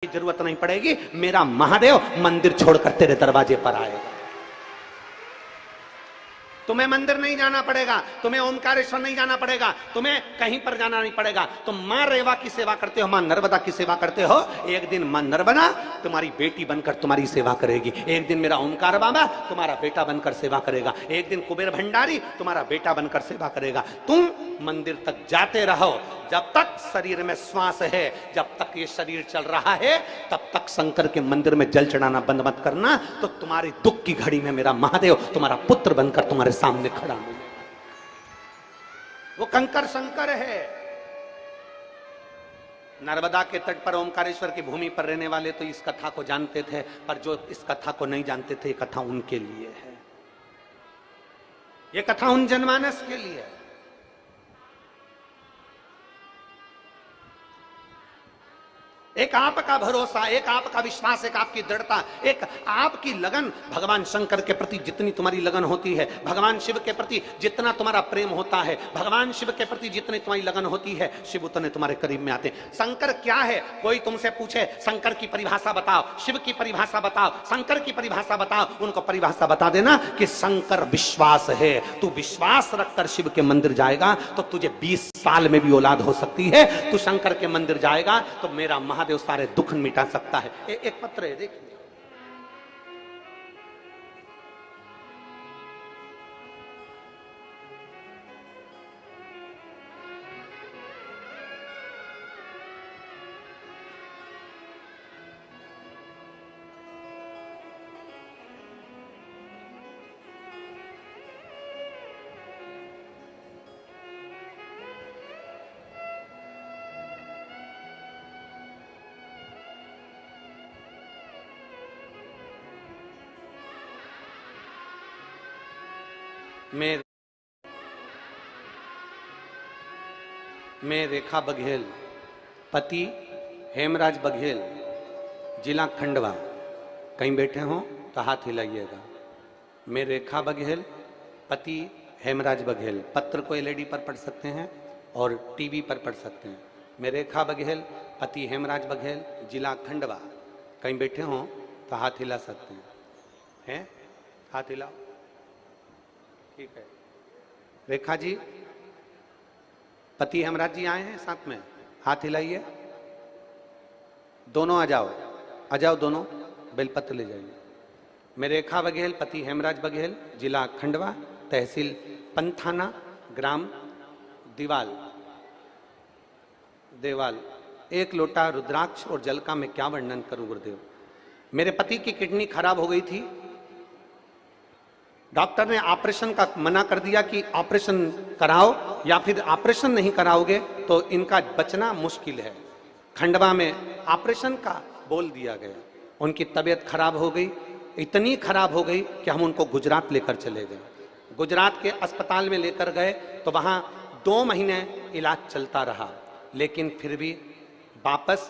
जरूरत नहीं पड़ेगी, मेरा महादेव मंदिर छोड़कर तेरे दरवाजे पर आएगा। तुम्हें मंदिर नहीं जाना पड़ेगा, तुम्हें ओमकारेश्वर नहीं जाना पड़ेगा, तुम्हें कहीं पर जाना नहीं पड़ेगा। तुम मां रेवा की सेवा करते हो, मां नर्मदा की सेवा करते हो, एक दिन मां नर्मदा तुम्हारी बेटी बनकर तुम्हारी सेवा करेगी। एक दिन मेरा ओमकार बाबा तुम्हारा बेटा बनकर सेवा करेगा। एक दिन कुबेर भंडारी तुम्हारा बेटा बनकर सेवा करेगा। तुम मंदिर तक जाते रहो, जब तक शरीर में श्वास है, जब तक ये शरीर चल रहा है, तब तक शंकर के मंदिर में जल चढ़ाना बंद मत करना। तो तुम्हारी दुख की घड़ी में मेरा महादेव तुम्हारा पुत्र बनकर तुम्हारे सामने खड़ा मिलेगा। वो कंकर शंकर है। नर्मदा के तट पर ओमकारेश्वर की भूमि पर रहने वाले तो इस कथा को जानते थे, पर जो इस कथा को नहीं जानते थे, ये कथा उनके लिए है। ये कथा उन जनमानस के लिए है। एक आपका भरोसा, एक आपका विश्वास, एक आपकी दृढ़ता, एक आपकी लगन भगवान शंकर के प्रति जितनी तुम्हारी लगन होती है, भगवान शिव के प्रति जितना तुम्हारा प्रेम होता है, भगवान शिव के प्रति जितनी तुम्हारी लगन होती है, शिव उतने तुम्हारे करीब में आते हैं। शंकर क्या है? कोई तुमसे पूछे शंकर की परिभाषा बताओ, शिव की परिभाषा बताओ, शंकर की परिभाषा बताओ, उनको परिभाषा बता देना कि शंकर विश्वास है। तू विश्वास रखकर शिव के मंदिर जाएगा तो तुझे 20 साल में भी औलाद हो सकती है। तू शंकर के मंदिर जाएगा तो मेरा महादेव सारे दुख मिटा सकता है। एक पत्र है, देखिए। मैं रेखा बघेल, पति हेमराज बघेल, जिला खंडवा, कहीं बैठे हो तो हाथ हिलाइएगा। मैं रेखा बघेल, पति हेमराज बघेल। पत्र को एलईडी पर पढ़ सकते हैं और टीवी पर पढ़ सकते हैं। मैं रेखा बघेल, पति हेमराज बघेल, जिला खंडवा, कहीं बैठे हो तो हाथ हिला सकते हैं। हाथ हिलाओ, ठीक है। रेखा जी, पति हेमराज जी आए हैं साथ में, हाथ हिलाइए। दोनों आ जाओ दोनों, बेलपत्र ले जाइए। मैं रेखा बघेल, पति हेमराज बघेल, जिला खंडवा, तहसील पंथाना, ग्राम देवाल। एक लोटा रुद्राक्ष और जल का मैं क्या वर्णन करूं गुरुदेव। मेरे पति की किडनी खराब हो गई थी। डॉक्टर ने ऑपरेशन का मना कर दिया कि ऑपरेशन कराओ, या फिर ऑपरेशन नहीं कराओगे तो इनका बचना मुश्किल है। खंडवा में ऑपरेशन का बोल दिया गया। उनकी तबीयत खराब हो गई, इतनी खराब हो गई कि हम उनको गुजरात लेकर चले गए। गुजरात के अस्पताल में लेकर गए तो वहाँ 2 महीने इलाज चलता रहा, लेकिन फिर भी वापस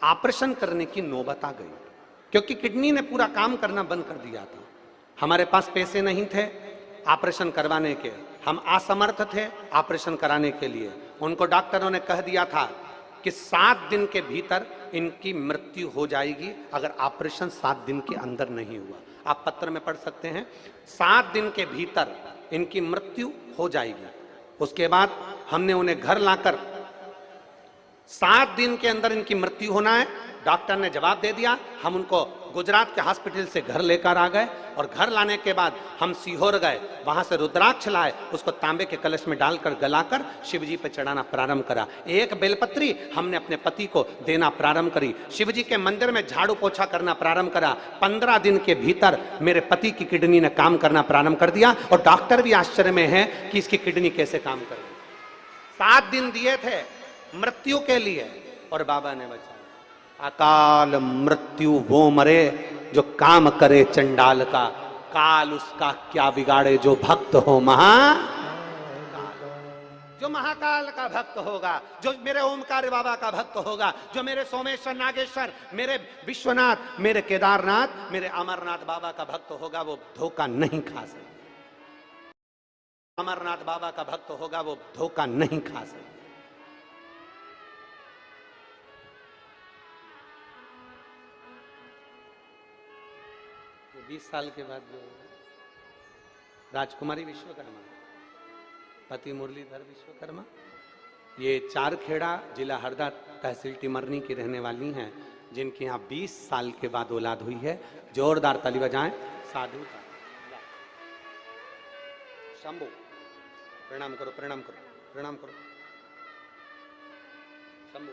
ऑपरेशन करने की नौबत आ गई, क्योंकि किडनी ने पूरा काम करना बंद कर दिया था। हमारे पास पैसे नहीं थे ऑपरेशन करवाने के, हम असमर्थ थे ऑपरेशन कराने के लिए। उनको डॉक्टरों ने कह दिया था कि 7 दिन के भीतर इनकी मृत्यु हो जाएगी अगर ऑपरेशन 7 दिन के अंदर नहीं हुआ। आप पत्र में पढ़ सकते हैं, 7 दिन के भीतर इनकी मृत्यु हो जाएगी। उसके बाद हमने उन्हें घर लाकर 7 दिन के अंदर इनकी मृत्यु होना है, डॉक्टर ने जवाब दे दिया। हम उनको गुजरात के हॉस्पिटल से घर लेकर आ गए और घर लाने के बाद हम सीहोर गए, वहां से रुद्राक्ष लाए, उसको तांबे के कलश में डालकर गलाकर शिव जी पे चढ़ाना प्रारंभ करा। एक बेलपत्री हमने अपने पति को देना प्रारंभ करी। शिव जी के मंदिर में झाड़ू पोछा करना प्रारंभ करा। 15 दिन के भीतर मेरे पति की किडनी ने काम करना प्रारंभ कर दिया और डॉक्टर भी आश्चर्य में है कि इसकी किडनी कैसे काम कर रही। 7 दिन दिए थे मृत्यु के लिए और बाबा ने बचाया। अकाल मृत्यु वो मरे जो काम करे चंडाल का, काल उसका क्या बिगाड़े जो भक्त हो जो महाकाल का भक्त होगा, जो मेरे ओमकार बाबा का भक्त होगा, जो मेरे सोमेश्वर नागेश्वर, मेरे विश्वनाथ, मेरे केदारनाथ, मेरे अमरनाथ बाबा का भक्त होगा, वो धोखा नहीं खा सकता। अमरनाथ बाबा का भक्त होगा, वो धोखा नहीं खा सकता। 20 साल के बाद जो राजकुमारी विश्वकर्मा, पति मुरलीधर विश्वकर्मा, ये चारखेड़ा जिला हरदा तहसील टिमरनी की रहने वाली हैं, जिनके यहाँ 20 साल के बाद औलाद हुई है। जोरदार ताली बजाएं साधु का। शंभू प्रणाम करो, प्रणाम करो, प्रणाम करो। शंभू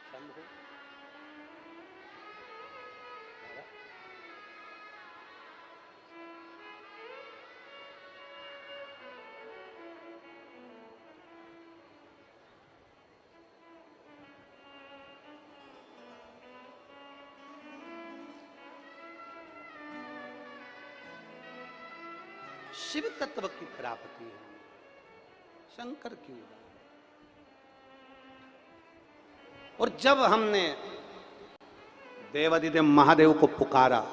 शंभू शिव तत्व की प्राप्ति है, शंकर की। और जब हमने देवादिदेव महादेव को पुकारा,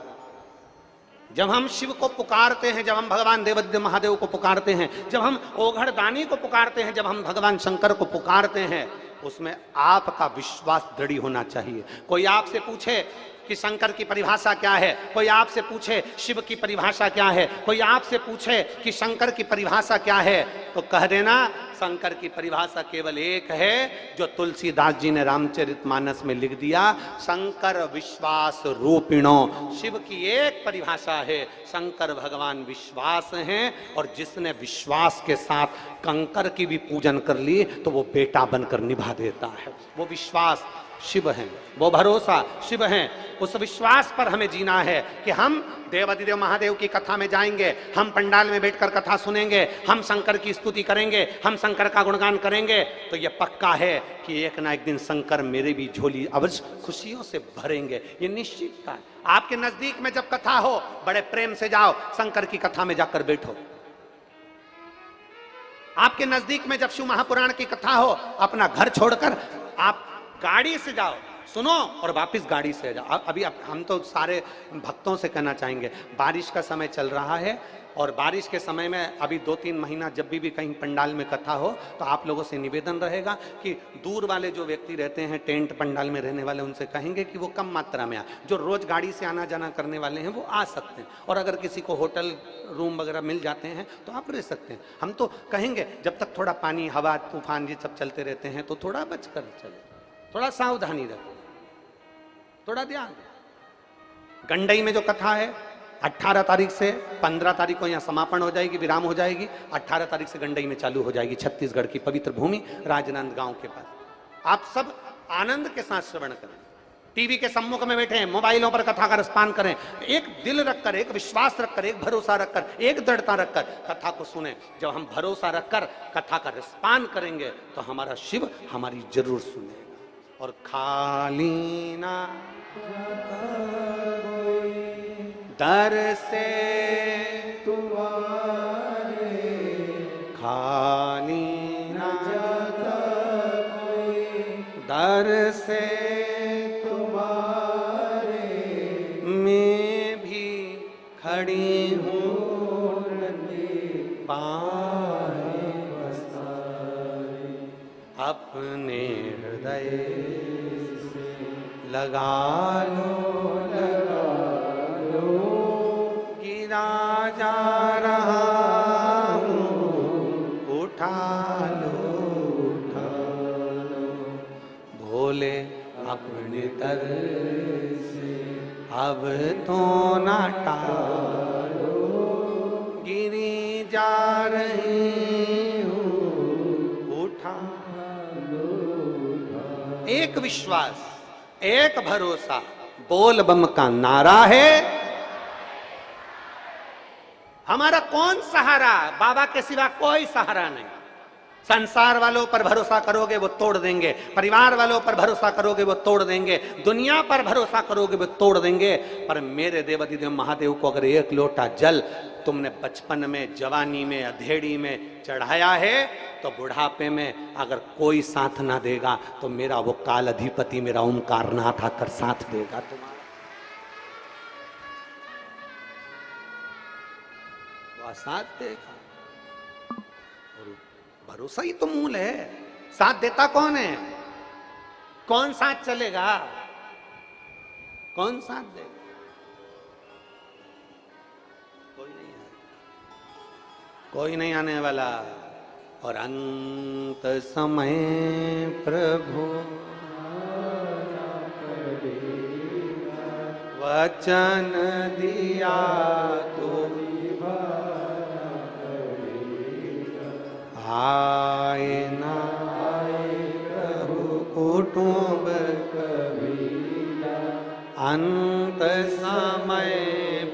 जब हम शिव को पुकारते हैं, जब हम भगवान देवादिदेव महादेव को पुकारते हैं, जब हम ओघड़ दानी को पुकारते हैं, जब हम भगवान शंकर को पुकारते हैं, उसमें आपका विश्वास दृढ़ होना चाहिए। कोई आपसे पूछे कि शंकर की परिभाषा क्या है, कोई आपसे पूछे शिव की परिभाषा क्या है, कोई आपसे पूछे कि शंकर की परिभाषा क्या है, तो कह देना शंकर की परिभाषा केवल एक है, जो तुलसीदास जी ने रामचरितमानस में लिख दिया, शंकर विश्वास रूपिणो। शिव की एक परिभाषा है, शंकर भगवान विश्वास हैं, और जिसने विश्वास के साथ कंकर की भी पूजन कर ली तो वो बेटा बनकर निभा देता है। वो विश्वास शिव हैं, वो भरोसा शिव हैं। उस विश्वास पर हमें जीना है कि हम देवादिदेव महादेव की कथा में जाएंगे, हम पंडाल में बैठकर कथा सुनेंगे, हम शंकर की स्तुति करेंगे, हम शंकर का गुणगान करेंगे, तो यह पक्का है कि एक ना एक दिन शंकर मेरे भी झोली अवश्य खुशियों से भरेंगे। ये निश्चित है। आपके नजदीक में जब कथा हो, बड़े प्रेम से जाओ, शंकर की कथा में जाकर बैठो। आपके नजदीक में जब शिव महापुराण की कथा हो, अपना घर छोड़कर आप गाड़ी से जाओ, सुनो और वापस गाड़ी से जाओ। अभी हम तो सारे भक्तों से कहना चाहेंगे, बारिश का समय चल रहा है, और बारिश के समय में अभी 2-3 महीना जब भी कहीं पंडाल में कथा हो, तो आप लोगों से निवेदन रहेगा कि दूर वाले जो व्यक्ति रहते हैं, टेंट पंडाल में रहने वाले, उनसे कहेंगे कि वो कम मात्रा में आए। जो रोज गाड़ी से आना जाना करने वाले हैं वो आ सकते हैं, और अगर किसी को होटल रूम वगैरह मिल जाते हैं तो आप रह सकते हैं। हम तो कहेंगे जब तक थोड़ा पानी हवा तूफान ये सब चलते रहते हैं तो थोड़ा बच कर चले, थोड़ा सावधानी रखें, थोड़ा ध्यान। गंडई में जो कथा है 18 तारीख से 15 तारीख को यहाँ समापन हो जाएगी, विराम हो जाएगी। 18 तारीख से गंडई में चालू हो जाएगी, छत्तीसगढ़ की पवित्र भूमि राजनांदगांव के पास। आप सब आनंद के साथ श्रवण करें, टीवी के सम्मुख में बैठे, मोबाइलों पर कथा का रसपान करें। एक दिल रखकर, एक विश्वास रखकर, एक भरोसा रखकर, एक दृढ़ता रखकर कथा को सुने। जब हम भरोसा रखकर कथा का रसपान करेंगे तो हमारा शिव हमारी जरूर सुनेगा। और खाली ना दर से तुम्हारे, खाली ना दर से तुम्हारे, मैं भी खड़ी हूँ पाए बसाए, अपने हृदय से लगा लो, गिरा जा रहा हूँ, उठा लो, भोले अपने दर से अब तो ना टालो, गिरी जा रही हूँ, उठा लो। एक विश्वास, एक भरोसा, बोल बम का नारा है। हमारा कौन सहारा? बाबा के सिवा कोई सहारा नहीं। संसार वालों पर भरोसा करोगे वो तोड़ देंगे, परिवार वालों पर भरोसा करोगे वो तोड़ देंगे, दुनिया पर भरोसा करोगे वो तोड़ देंगे, पर मेरे देवादिदेव महादेव को अगर एक लोटा जल तुमने बचपन में, जवानी में, अधेड़ी में चढ़ाया है, तो बुढ़ापे में अगर कोई साथ ना देगा तो मेरा वो काल अधिपति, मेरा ओमकारनाथ आकर साथ देगा तुम्हारा। वह साथ देगा, और भरोसा ही तो मूल है। साथ देता कौन है? कौन साथ चलेगा? कौन साथ देगा? कोई नहीं है, कोई नहीं आने वाला। और अंत समय प्रभु वचन दिया तो आए ना आए प्रभु कुटुंब कबीला, अंत समय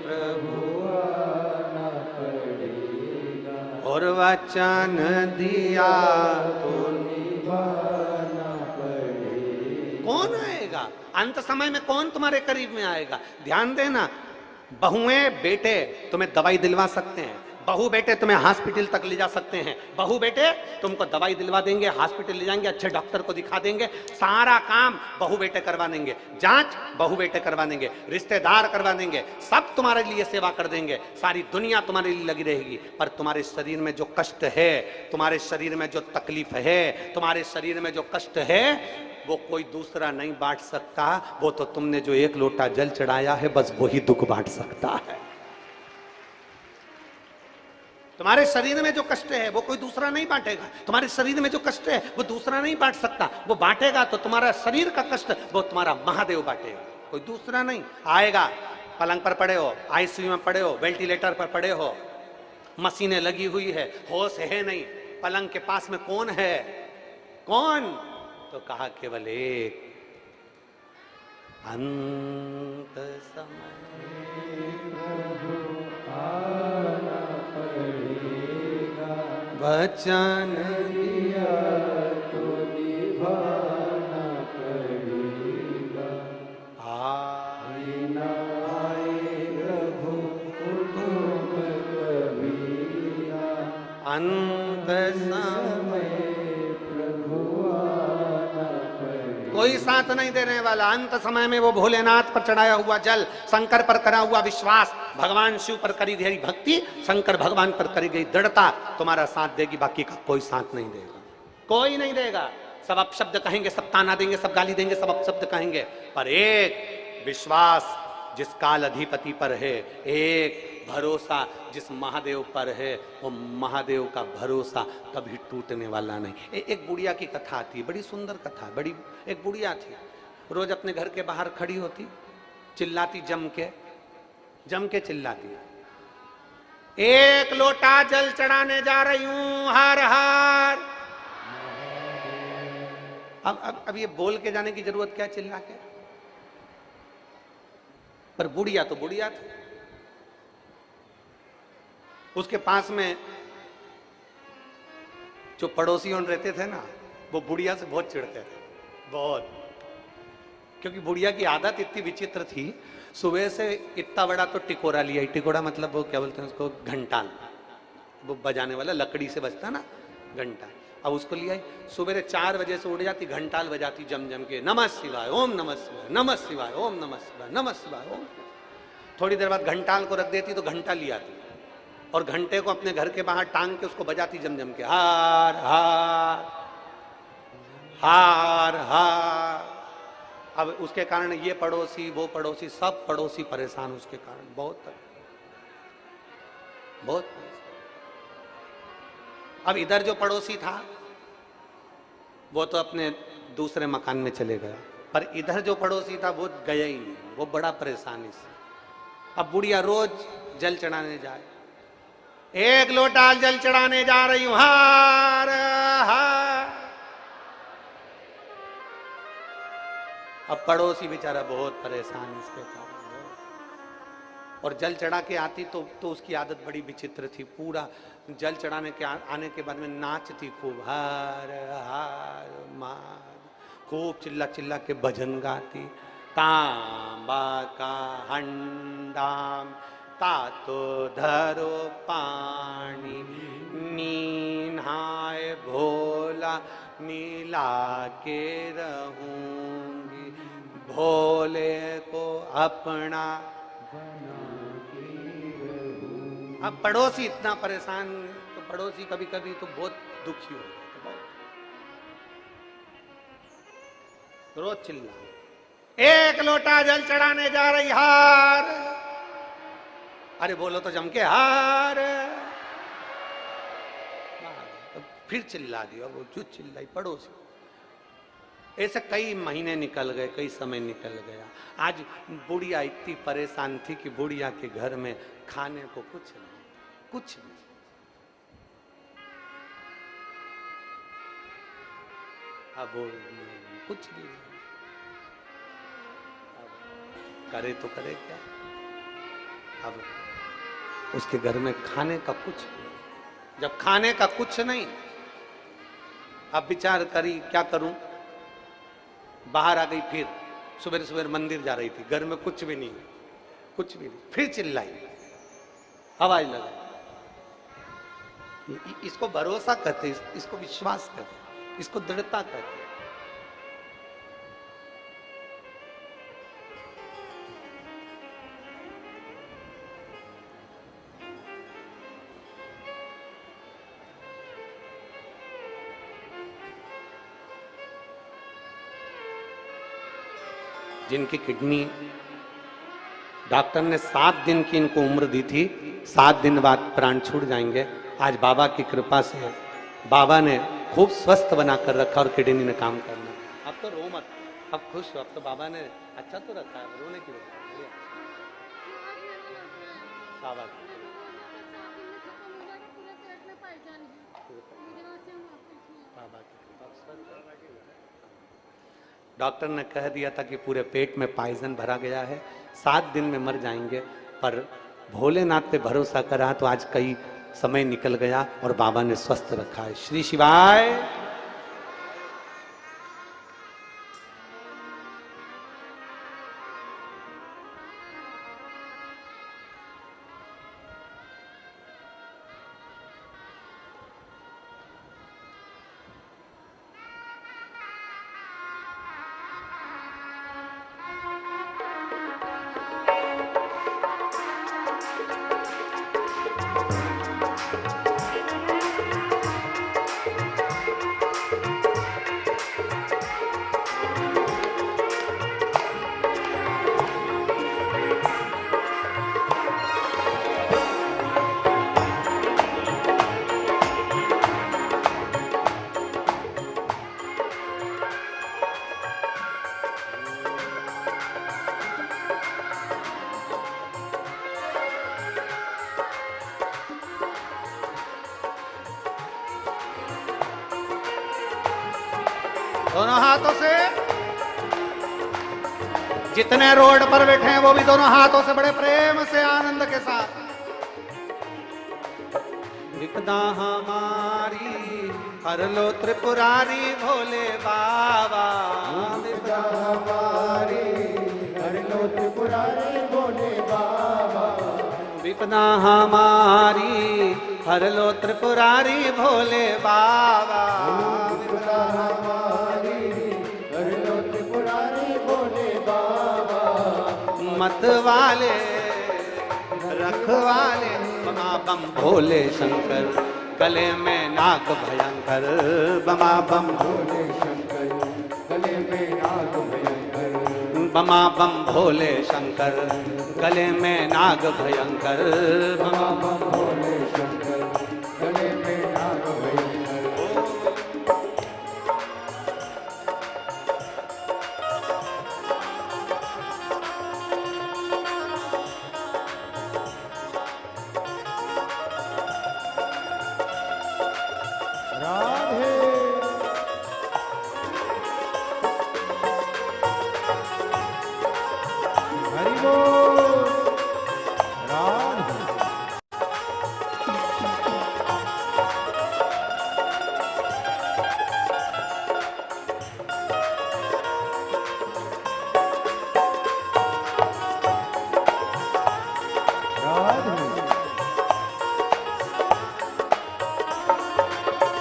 प्रभु आना पड़ेगा, और वचन दिया तो निभाना पड़ेगा। कौन आएगा अंत समय में? कौन तुम्हारे करीब में आएगा? ध्यान देना, बहुएं बेटे तुम्हें दवाई दिलवा सकते हैं, बहू बेटे तुम्हें हॉस्पिटल तक ले जा सकते हैं, बहू बेटे तुमको दवाई दिलवा देंगे, हॉस्पिटल ले जाएंगे, अच्छे डॉक्टर को दिखा देंगे, सारा काम बहू बेटे करवा देंगे, जांच बहू बेटे करवा देंगे, रिश्तेदार करवा देंगे, सब तुम्हारे लिए सेवा कर देंगे, सारी दुनिया तुम्हारे लिए लगी रहेगी। पर तुम्हारे शरीर में जो कष्ट है, तुम्हारे शरीर में जो तकलीफ है, तुम्हारे शरीर में जो कष्ट है, वो कोई दूसरा नहीं बांट सकता। वो तो तुमने जो एक लोटा जल चढ़ाया है, बस वही दुख बांट सकता है। तुम्हारे शरीर में जो कष्ट है वो कोई दूसरा नहीं बांटेगा। तुम्हारे शरीर में जो कष्ट है वो दूसरा नहीं बांट सकता। वो बांटेगा तो तुम्हारा शरीर का कष्ट वो तुम्हारा महादेव बांटेगा, कोई दूसरा नहीं। आएगा, पलंग पर पड़े हो, आईसीयू में पड़े हो, वेंटिलेटर पर पड़े हो, मशीनें लगी हुई है, होश है नहीं, पलंग के पास में कौन है? कौन? तो कहा केवल एक, अंत समय वचन दिया तो निभाना पड़ेगा, आए ना आए प्रभु कुटुंब कबीरा, अंत समय प्रभु आना पड़ेगा। कोई साथ नहीं देने वाला। अंत समय में वो भोलेनाथ पर चढ़ाया हुआ जल, शंकर पर करा हुआ विश्वास, भगवान शिव पर करी गई भक्ति, शंकर भगवान पर करी गई दृढ़ता तुम्हारा साथ देगी, बाकी का कोई साथ नहीं देगा, कोई नहीं देगा। सब अपशब्द कहेंगे, सब ताना देंगे, सब गाली देंगे, सब अपशब्द कहेंगे, पर एक विश्वास जिस काल अधिपति पर है, एक भरोसा जिस महादेव पर है, वो महादेव का भरोसा कभी टूटने वाला नहीं। एक बुढ़िया की कथा आती है, बड़ी सुंदर कथा। बड़ी एक बुढ़िया थी, रोज अपने घर के बाहर खड़ी होती, चिल्लाती, जम के चिल्लाती, एक लोटा जल चढ़ाने जा रही हूं, हर हर। अब ये बोल के जाने की जरूरत क्या, चिल्ला के? पर बुढ़िया तो बुढ़िया थी। उसके पास में जो पड़ोसी रहते थे ना, वो बुढ़िया से बहुत चिढ़ते थे, बहुत। क्योंकि बुढ़िया की आदत इतनी विचित्र थी, सुबह से इतना बड़ा तो टिकोरा लिया। टिकोरा मतलब वो क्या बोलते हैं उसको, घंटाल, वो बजाने वाला, लकड़ी से बजता ना घंटा। अब उसको लिया, सुबह 4 बजे से उठ जाती, घंटाल बजाती जम के, नमः शिवाय, ओम नमः शिवाय, नमः शिवाय, ओम नमः शिवाय, नमः शिवाय, ओम। थोड़ी देर बाद घंटाल को रख देती तो घंटा ले आती, और घंटे को अपने घर के बाहर टांग के उसको बजाती जम के, हार हार हार हार। अब उसके कारण ये पड़ोसी, वो पड़ोसी, सब पड़ोसी परेशान उसके कारण, बहुत बहुत। अब इधर जो पड़ोसी था वो तो अपने दूसरे मकान में चले गया, पर इधर जो पड़ोसी था वो गया ही नहीं, वो बड़ा परेशानी से। अब बुढ़िया रोज जल चढ़ाने जाए, एक लोटा जल चढ़ाने जा रही हूं, हार हार। अब पड़ोसी बेचारा बहुत परेशान इसके कारण, और जल चढ़ा के आती तो उसकी आदत बड़ी विचित्र थी। पूरा जल चढ़ाने के आने के बाद में नाचती खूब, हार हार मार, खूब चिल्ला चिल्ला के भजन गाती। तांबा का हंडाम तातो धरो पानी, नीन्हाय भोला मिला के रहूंगी, भोले को अपना। अब पड़ोसी इतना परेशान, तो पड़ोसी कभी कभी तो बहुत दुखी हो जाता। रोज चिल्ला। एक लोटा जल चढ़ाने जा रही हार, अरे बोलो तो जम के हार, फिर चिल्ला दिया, वो जो चिल्लाई पड़ोसी। ऐसे कई महीने निकल गए, कई समय निकल गया। आज बुढ़िया इतनी परेशान थी कि बुढ़िया के घर में खाने को कुछ नहीं, कुछ नहीं। अब वो कुछ नहीं, अब करे तो करे क्या। अब उसके घर में खाने का कुछ नहीं। जब खाने का कुछ नहीं, अब विचार करी क्या करूं। बाहर आ गई, फिर सुबह सुबह मंदिर जा रही थी, घर में कुछ भी नहीं, कुछ भी नहीं। फिर चिल्लाई, आवाज लगाई। इसको भरोसा कहते, इसको विश्वास कहते, इसको दृढ़ता कहते। जिनकी किडनी डॉक्टर ने 7 दिन की इनको उम्र दी थी, 7 दिन बाद प्राण छूट जाएंगे। आज बाबा की कृपा से बाबा ने खूब स्वस्थ बनाकर रखा और किडनी ने काम करना। अब तो रो मत, अब खुश हो, अब तो बाबा ने अच्छा तो रखा है, रोने की जरूरत नहीं। डॉक्टर ने कह दिया था कि पूरे पेट में पॉइजन भरा गया है, 7 दिन में मर जाएंगे, पर भोलेनाथ पे भरोसा करा तो आज कई समय निकल गया और बाबा ने स्वस्थ रखा है। श्री शिवाय। दोनों हाथों से, जितने रोड पर बैठे हैं वो भी दोनों हाथों से बड़े प्रेम से आनंद के साथ। विपदा हमारी हर लो त्रिपुरारी भोले बाबा, विपदा हमारी हर लो त्रिपुरारी भोले बाबा, विपदा हमारी हर लो त्रिपुरारी भोले बाबा, विपदा हमारी हर लो त्रिपुरारी भोले बाबा, मत वाले रखवाले बमा बम भोले शंकर, गले में नाग भयंकर, बमा बम भोले शंकर, गले में नाग भयंकर, बमा बम भोले शंकर, गले में नाग भयंकर, बमा बम भोले शंकर।